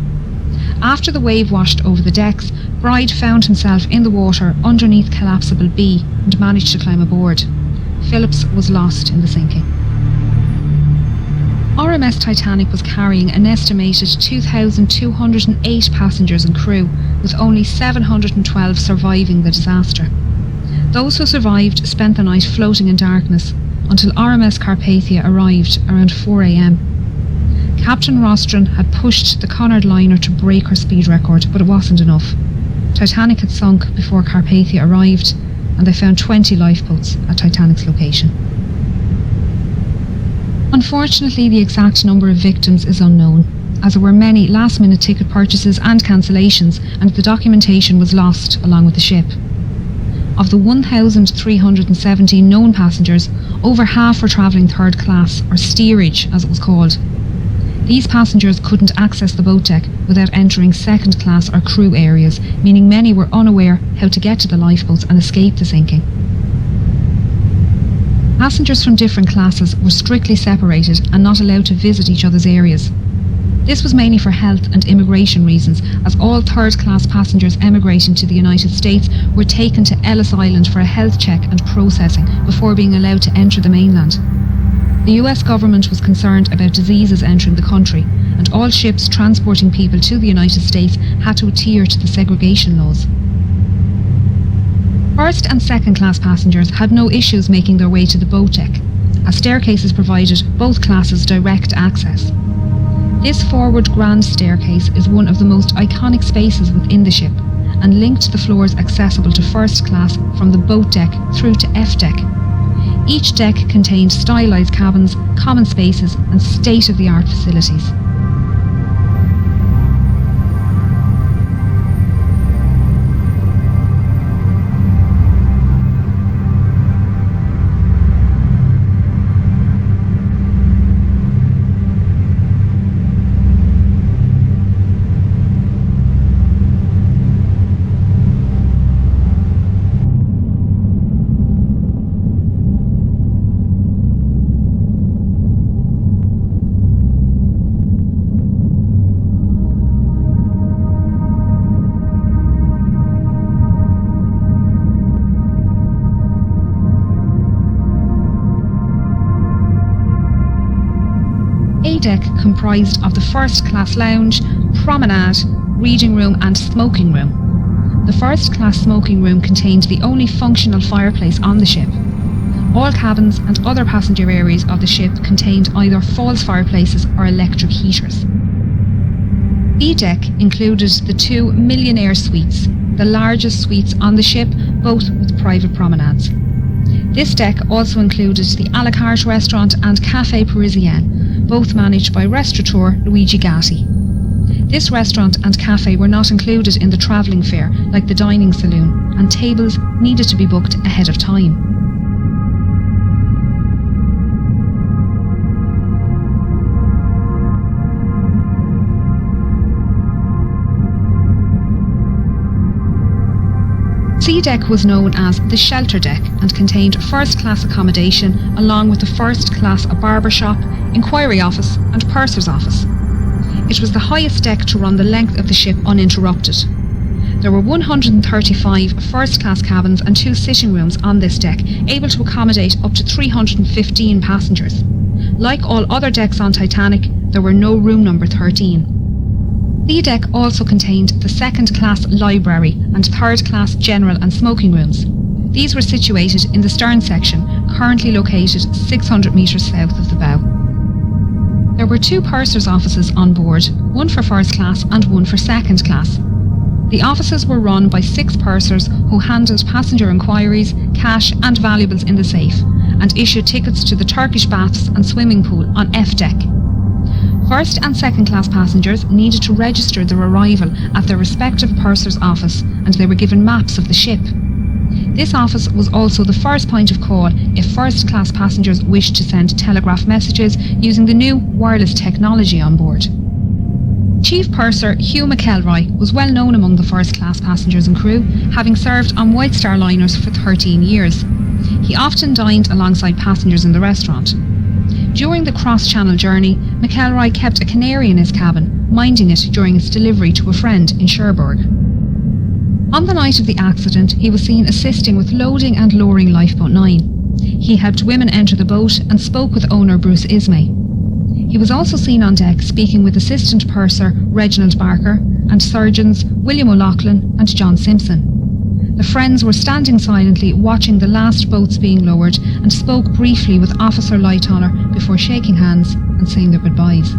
After the wave washed over the decks, Bride found himself in the water underneath collapsible B and managed to climb aboard. Phillips was lost in the sinking. RMS Titanic was carrying an estimated 2,208 passengers and crew, with only 712 surviving the disaster. Those who survived spent the night floating in darkness until RMS Carpathia arrived around 4 a.m. Captain Rostron had pushed the Cunard liner to break her speed record, but it wasn't enough. Titanic had sunk before Carpathia arrived, and they found 20 lifeboats at Titanic's location. Unfortunately, the exact number of victims is unknown, as there were many last-minute ticket purchases and cancellations, and the documentation was lost along with the ship. Of the 1,317 known passengers, over half were travelling third class, or steerage as it was called. These passengers couldn't access the boat deck without entering second class or crew areas, meaning many were unaware how to get to the lifeboats and escape the sinking. Passengers from different classes were strictly separated and not allowed to visit each other's areas. This was mainly for health and immigration reasons, as all third class passengers emigrating to the United States were taken to Ellis Island for a health check and processing before being allowed to enter the mainland. The US government was concerned about diseases entering the country, and all ships transporting people to the United States had to adhere to the segregation laws. First and second class passengers had no issues making their way to the boat deck, as staircases provided both classes direct access. This forward grand staircase is one of the most iconic spaces within the ship, and linked the floors accessible to first class from the boat deck through to F deck. Each deck contained stylised cabins, common spaces and state-of-the-art facilities. A deck comprised of the first class lounge, promenade, reading room and smoking room. The first class smoking room contained the only functional fireplace on the ship. All cabins and other passenger areas of the ship contained either false fireplaces or electric heaters. B deck included the 2 millionaire suites, the largest suites on the ship, both with private promenades. This deck also included the a la carte restaurant and Café Parisien, both managed by restaurateur Luigi Gatti. This restaurant and cafe were not included in the travelling fare like the dining saloon, and tables needed to be booked ahead of time. C deck was known as the shelter deck and contained first-class accommodation along with the first-class barber shop, inquiry office and purser's office. It was the highest deck to run the length of the ship uninterrupted. There were 135 first-class cabins and 2 sitting rooms on this deck, able to accommodate up to 315 passengers. Like all other decks on Titanic, there were no room number 13. B deck also contained the second-class library and third-class general and smoking rooms. These were situated in the stern section, currently located 600 metres south of the bow. There were 2 purser's offices on board, one for first class and one for second class. The offices were run by 6 pursers who handled passenger inquiries, cash and valuables in the safe, and issued tickets to the Turkish baths and swimming pool on F deck. First and second class passengers needed to register their arrival at their respective purser's office, and they were given maps of the ship. This office was also the first point of call if first class passengers wished to send telegraph messages using the new wireless technology on board. Chief Purser Hugh McElroy was well known among the first class passengers and crew, having served on White Star liners for 13 years. He often dined alongside passengers in the restaurant. During the cross-channel journey, McElroy kept a canary in his cabin, minding it during its delivery to a friend in Cherbourg. On the night of the accident, he was seen assisting with loading and lowering Lifeboat 9. He helped women enter the boat and spoke with owner Bruce Ismay. He was also seen on deck speaking with Assistant Purser Reginald Barker and surgeons William O'Loughlin and John Simpson. The friends were standing silently watching the last boats being lowered and spoke briefly with Officer Lightoller before shaking hands and saying their goodbyes.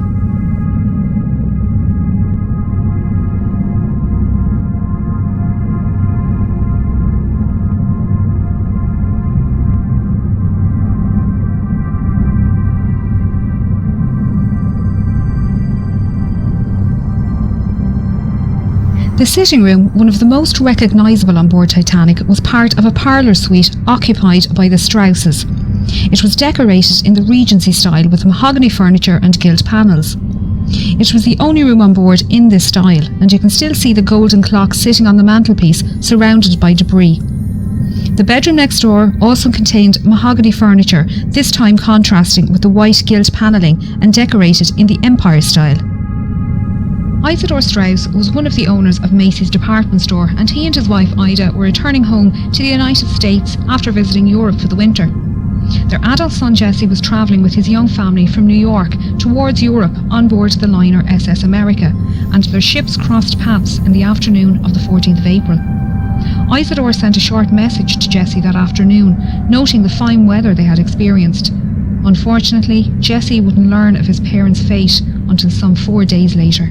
The sitting room, one of the most recognisable on board Titanic, was part of a parlour suite occupied by the Strausses. It was decorated in the Regency style with mahogany furniture and gilt panels. It was the only room on board in this style, and you can still see the golden clock sitting on the mantelpiece surrounded by debris. The bedroom next door also contained mahogany furniture, this time contrasting with the white gilt panelling and decorated in the Empire style. Isidore Strauss was one of the owners of Macy's department store, and he and his wife Ida were returning home to the United States after visiting Europe for the winter. Their adult son Jesse was travelling with his young family from New York towards Europe on board the liner SS America, and their ships crossed paths in the afternoon of the 14th of April. Isidore sent a short message to Jesse that afternoon, noting the fine weather they had experienced. Unfortunately, Jesse wouldn't learn of his parents' fate until some 4 days later.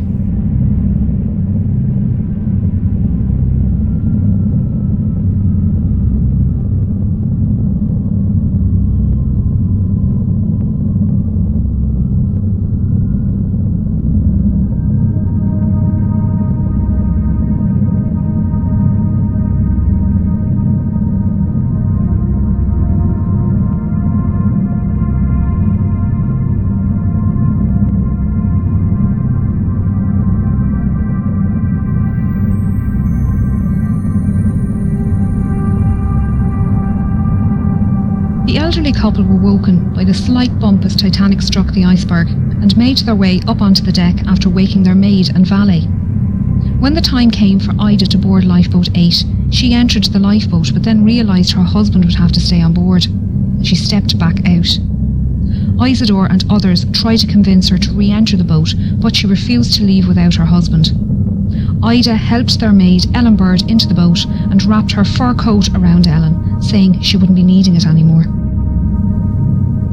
elderly couple were woken by the slight bump as Titanic struck the iceberg and made their way up onto the deck after waking their maid and valet. When the time came for Ida to board Lifeboat 8, she entered the lifeboat but then realised her husband would have to stay on board. She stepped back out. Isidore and others tried to convince her to re-enter the boat, but she refused to leave without her husband. Ida helped their maid Ellen Bird into the boat and wrapped her fur coat around Ellen, saying she wouldn't be needing it anymore.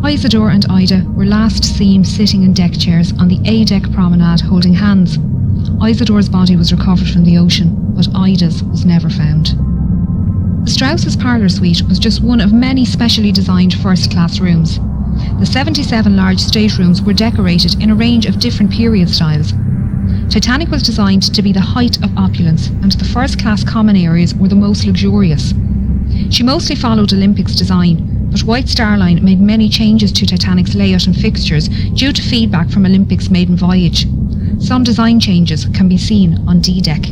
Isidore and Ida were last seen sitting in deck chairs on the A-deck promenade holding hands. Isidore's body was recovered from the ocean, but Ida's was never found. The Strauss's parlour suite was just one of many specially designed first-class rooms. The 77 large staterooms were decorated in a range of different period styles. Titanic was designed to be the height of opulence, and the first-class common areas were the most luxurious. She mostly followed Olympic's design, but White Star Line made many changes to Titanic's layout and fixtures due to feedback from Olympic's maiden voyage. Some design changes can be seen on D-Deck.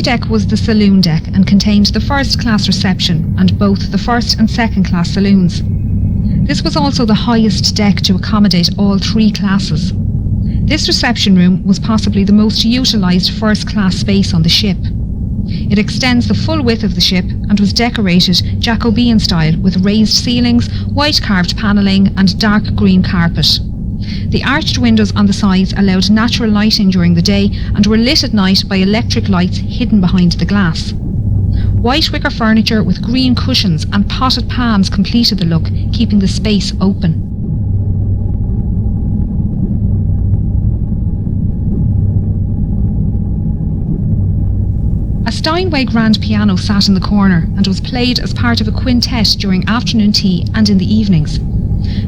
D-Deck was the saloon deck and contained the first-class reception and both the first and second-class saloons. This was also the highest deck to accommodate all three classes. This reception room was possibly the most utilised first-class space on the ship. It extends the full width of the ship and was decorated Jacobean style with raised ceilings, white carved panelling and dark green carpet. The arched windows on the sides allowed natural lighting during the day and were lit at night by electric lights hidden behind the glass. White wicker furniture with green cushions and potted palms completed the look, keeping the space open. A Steinway grand piano sat in the corner and was played as part of a quintet during afternoon tea and in the evenings.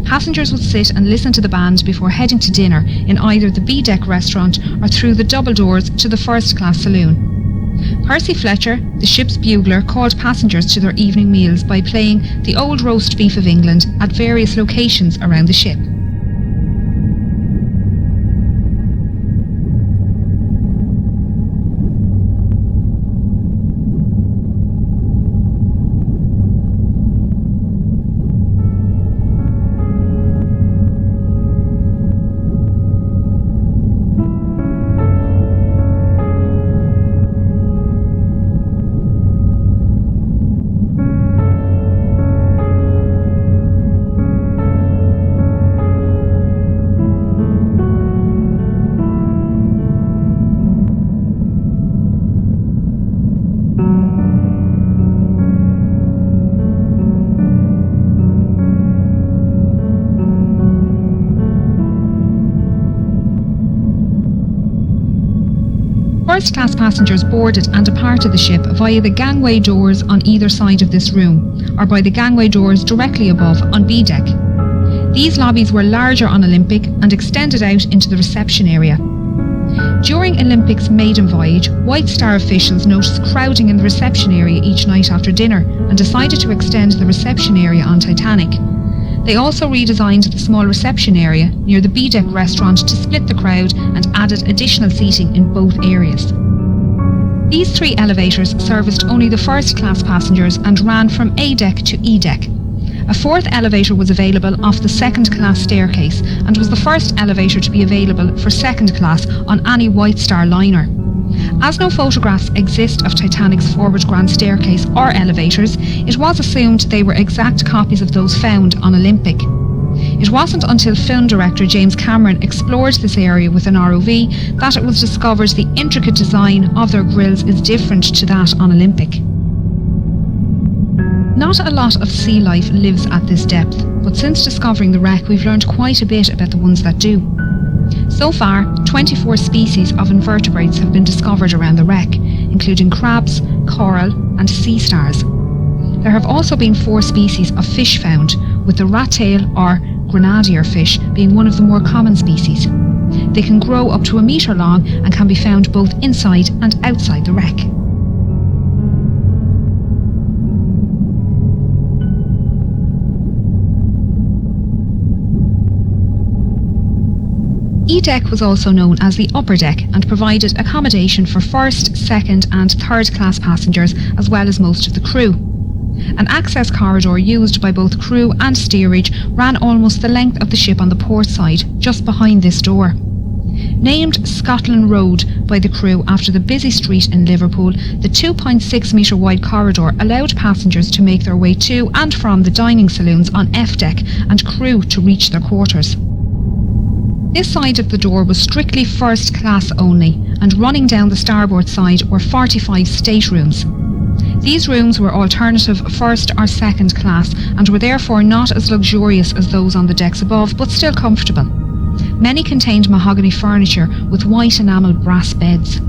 Passengers would sit and listen to the band before heading to dinner in either the B-Deck restaurant or through the double doors to the first-class saloon. Percy Fletcher, the ship's bugler, called passengers to their evening meals by playing the Old Roast Beef of England at various locations around the ship. First-class passengers boarded and departed the ship via the gangway doors on either side of this room, or by the gangway doors directly above on B-Deck. These lobbies were larger on Olympic and extended out into the reception area. During Olympic's maiden voyage, White Star officials noticed crowding in the reception area each night after dinner and decided to extend the reception area on Titanic. They also redesigned the small reception area near the B-deck restaurant to split the crowd and added additional seating in both areas. These 3 elevators serviced only the first class passengers and ran from A deck to E deck. A 4th elevator was available off the second class staircase and was the first elevator to be available for second class on any White Star liner. As no photographs exist of Titanic's forward grand staircase or elevators, it was assumed they were exact copies of those found on Olympic. It wasn't until film director James Cameron explored this area with an ROV that it was discovered the intricate design of their grilles is different to that on Olympic. Not a lot of sea life lives at this depth, but since discovering the wreck we've learned quite a bit about the ones that do. So far, 24 species of invertebrates have been discovered around the wreck, including crabs, coral and sea stars. There have also been 4 species of fish found, with the rat-tail or grenadier fish being one of the more common species. They can grow up to 1 metre long and can be found both inside and outside the wreck. E-deck was also known as the upper deck and provided accommodation for first, second and third class passengers as well as most of the crew. An access corridor used by both crew and steerage ran almost the length of the ship on the port side, just behind this door. Named Scotland Road by the crew after the busy street in Liverpool, the 2.6 metre wide corridor allowed passengers to make their way to and from the dining saloons on F deck and crew to reach their quarters. This side of the door was strictly first class only, and running down the starboard side were 45 staterooms. These rooms were alternative first or second class and were therefore not as luxurious as those on the decks above, but still comfortable. Many contained mahogany furniture with white enamelled brass beds.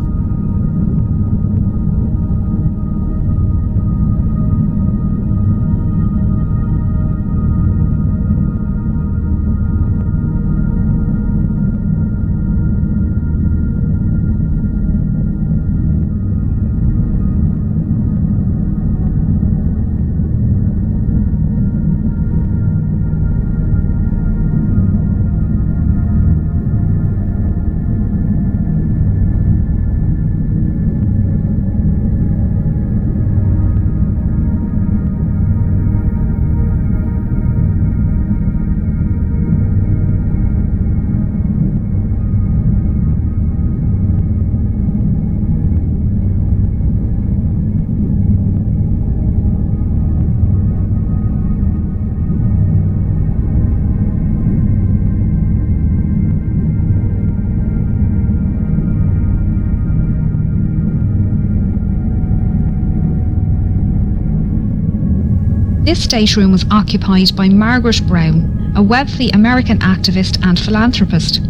This stateroom was occupied by Margaret Brown, a wealthy American activist and philanthropist.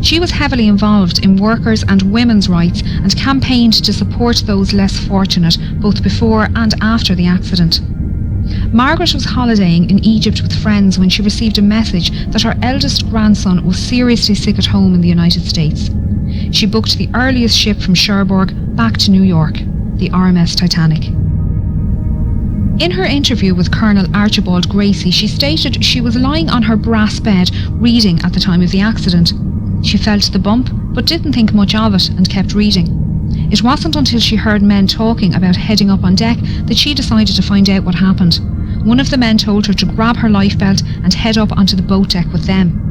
She was heavily involved in workers' and women's rights and campaigned to support those less fortunate both before and after the accident. Margaret was holidaying in Egypt with friends when she received a message that her eldest grandson was seriously sick at home in the United States. She booked the earliest ship from Cherbourg back to New York, the RMS Titanic. In her interview with Colonel Archibald Gracie, she stated she was lying on her brass bed reading at the time of the accident. She felt the bump, but didn't think much of it and kept reading. It wasn't until she heard men talking about heading up on deck that she decided to find out what happened. One of the men told her to grab her lifebelt and head up onto the boat deck with them.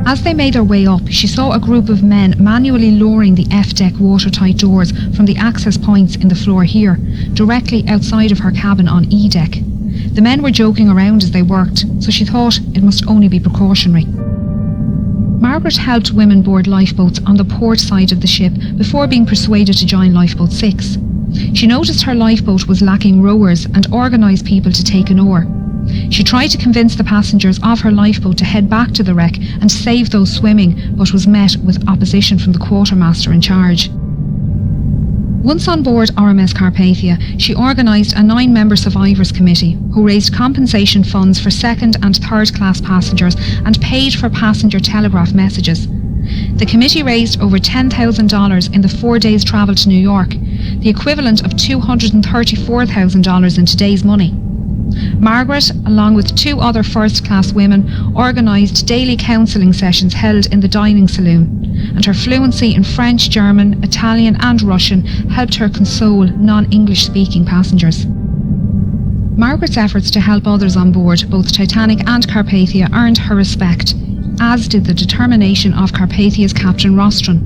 As they made their way up, she saw a group of men manually lowering the F-deck watertight doors from the access points in the floor here, directly outside of her cabin on E-deck. The men were joking around as they worked, so she thought it must only be precautionary. Margaret helped women board lifeboats on the port side of the ship before being persuaded to join Lifeboat 6. She noticed her lifeboat was lacking rowers and organised people to take an oar. She tried to convince the passengers of her lifeboat to head back to the wreck and save those swimming, but was met with opposition from the quartermaster in charge. Once on board RMS Carpathia, she organised a 9-member survivors committee who raised compensation funds for second and third class passengers and paid for passenger telegraph messages. The committee raised over $10,000 in the 4 days' travel to New York, the equivalent of $234,000 in today's money. Margaret, along with 2 other first-class women, organised daily counselling sessions held in the dining saloon, and her fluency in French, German, Italian and Russian helped her console non-English speaking passengers. Margaret's efforts to help others on board both Titanic and Carpathia earned her respect, as did the determination of Carpathia's Captain Rostron.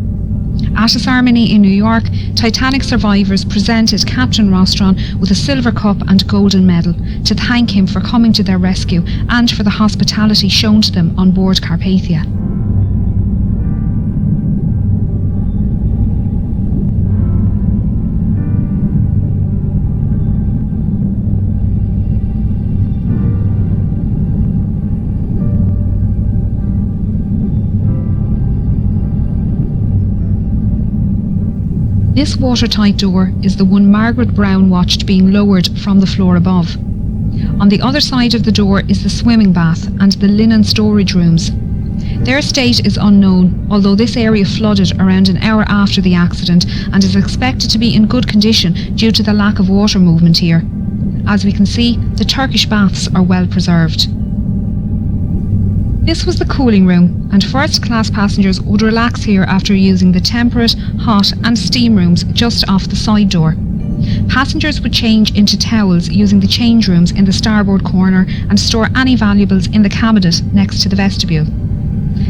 At a ceremony in New York, Titanic survivors presented Captain Rostron with a silver cup and golden medal to thank him for coming to their rescue and for the hospitality shown to them on board Carpathia. This watertight door is the one Margaret Brown watched being lowered from the floor above. On the other side of the door is the swimming bath and the linen storage rooms. Their state is unknown, although this area flooded around an hour after the accident and is expected to be in good condition due to the lack of water movement here. As we can see, the Turkish baths are well preserved. This was the cooling room, and first-class passengers would relax here after using the temperate, hot and steam rooms just off the side door. Passengers would change into towels using the change rooms in the starboard corner and store any valuables in the cabinet next to the vestibule.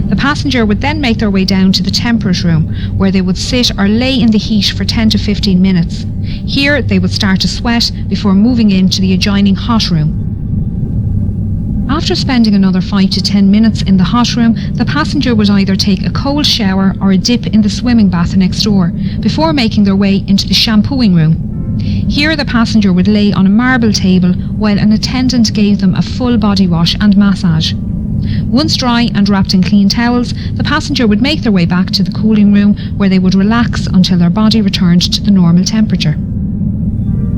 The passenger would then make their way down to the temperate room, where they would sit or lay in the heat for 10 to 15 minutes. Here they would start to sweat before moving into the adjoining hot room. After spending another 5 to 10 minutes in the hot room, the passenger would either take a cold shower or a dip in the swimming bath next door, before making their way into the shampooing room. Here the passenger would lay on a marble table while an attendant gave them a full body wash and massage. Once dry and wrapped in clean towels, the passenger would make their way back to the cooling room, where they would relax until their body returned to the normal temperature.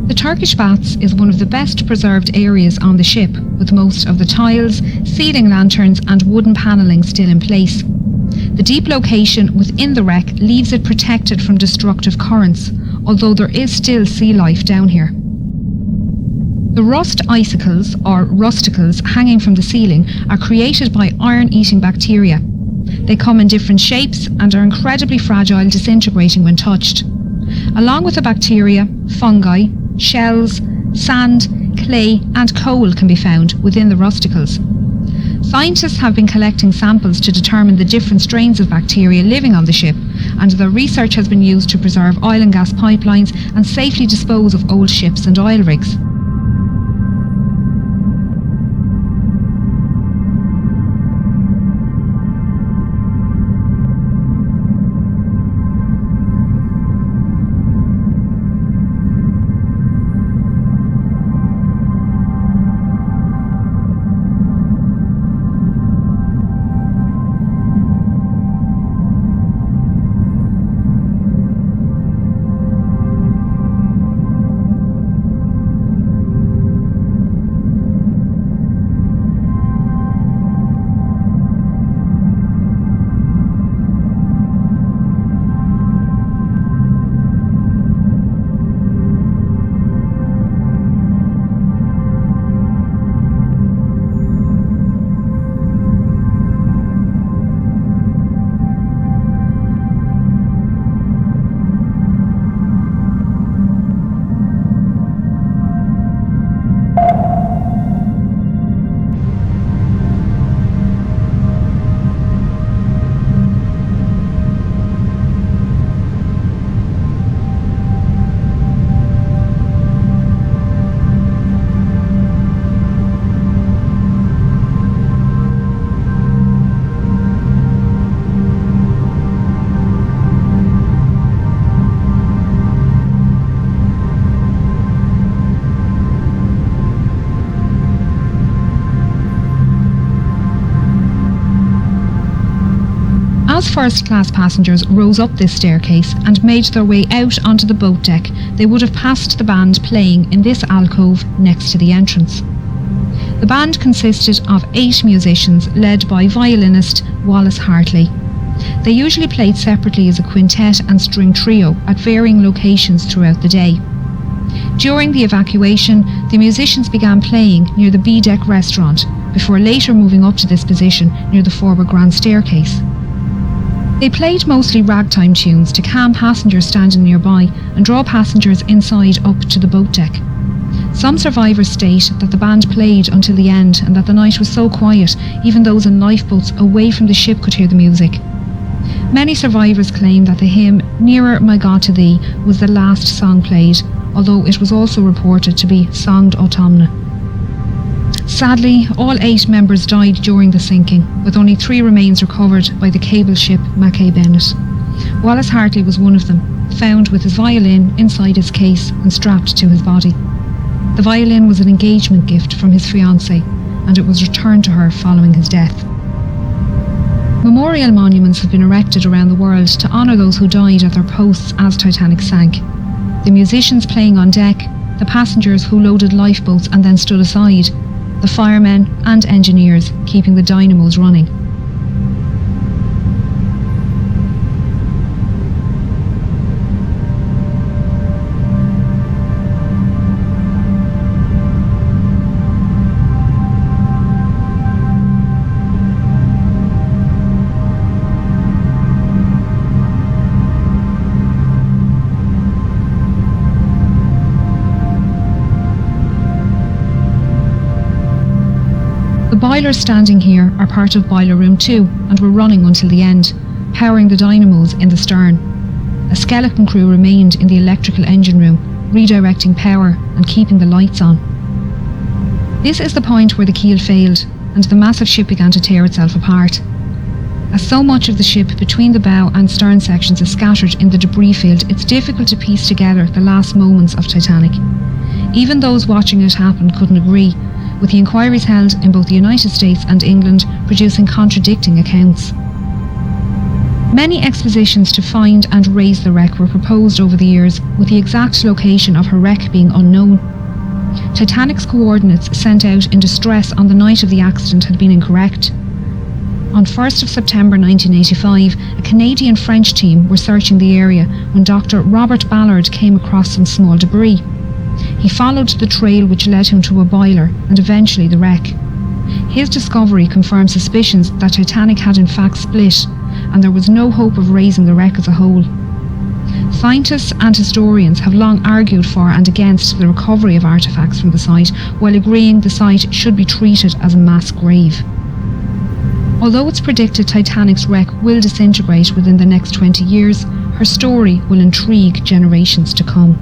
The Turkish baths is one of the best preserved areas on the ship, with most of the tiles, ceiling lanterns and wooden panelling still in place. The deep location within the wreck leaves it protected from destructive currents, although there is still sea life down here. The rust icicles, or rusticles, hanging from the ceiling are created by iron-eating bacteria. They come in different shapes and are incredibly fragile, disintegrating when touched. Along with the bacteria, fungi, shells, sand, clay and coal can be found within the rusticles. Scientists have been collecting samples to determine the different strains of bacteria living on the ship, and their research has been used to preserve oil and gas pipelines and safely dispose of old ships and oil rigs. As first-class passengers rose up this staircase and made their way out onto the boat deck, they would have passed the band playing in this alcove next to the entrance. The band consisted of 8 musicians led by violinist Wallace Hartley. They usually played separately as a quintet and string trio at varying locations throughout the day. During the evacuation, the musicians began playing near the B-deck restaurant, before later moving up to this position near the forward grand staircase. They played mostly ragtime tunes to calm passengers standing nearby and draw passengers inside up to the boat deck. Some survivors state that the band played until the end and that the night was so quiet, even those in lifeboats away from the ship could hear the music. Many survivors claim that the hymn "Nearer My God to Thee" was the last song played, although it was also reported to be "Songed Autumna." Sadly, all 8 members died during the sinking, with only 3 remains recovered by the cable ship Mackay Bennett. Wallace Hartley was one of them, found with his violin inside his case and strapped to his body. The violin was an engagement gift from his fiancée, and it was returned to her following his death. Memorial monuments have been erected around the world to honour those who died at their posts as Titanic sank. The musicians playing on deck, the passengers who loaded lifeboats and then stood aside, the firemen and engineers keeping the dynamos running. The boilers standing here are part of Boiler Room 2 and were running until the end, powering the dynamos in the stern. A skeleton crew remained in the electrical engine room, redirecting power and keeping the lights on. This is the point where the keel failed and the massive ship began to tear itself apart. As so much of the ship between the bow and stern sections is scattered in the debris field, it's difficult to piece together the last moments of Titanic. Even those watching it happen couldn't agree, with the inquiries held in both the United States and England producing contradicting accounts. Many expositions to find and raise the wreck were proposed over the years, with the exact location of her wreck being unknown. Titanic's coordinates sent out in distress on the night of the accident had been incorrect. On 1st of September 1985, a Canadian-French team were searching the area when Dr. Robert Ballard came across some small debris. He followed the trail which led him to a boiler and eventually the wreck. His discovery confirmed suspicions that Titanic had in fact split, and there was no hope of raising the wreck as a whole. Scientists and historians have long argued for and against the recovery of artefacts from the site, while agreeing the site should be treated as a mass grave. Although it's predicted Titanic's wreck will disintegrate within the next 20 years, her story will intrigue generations to come.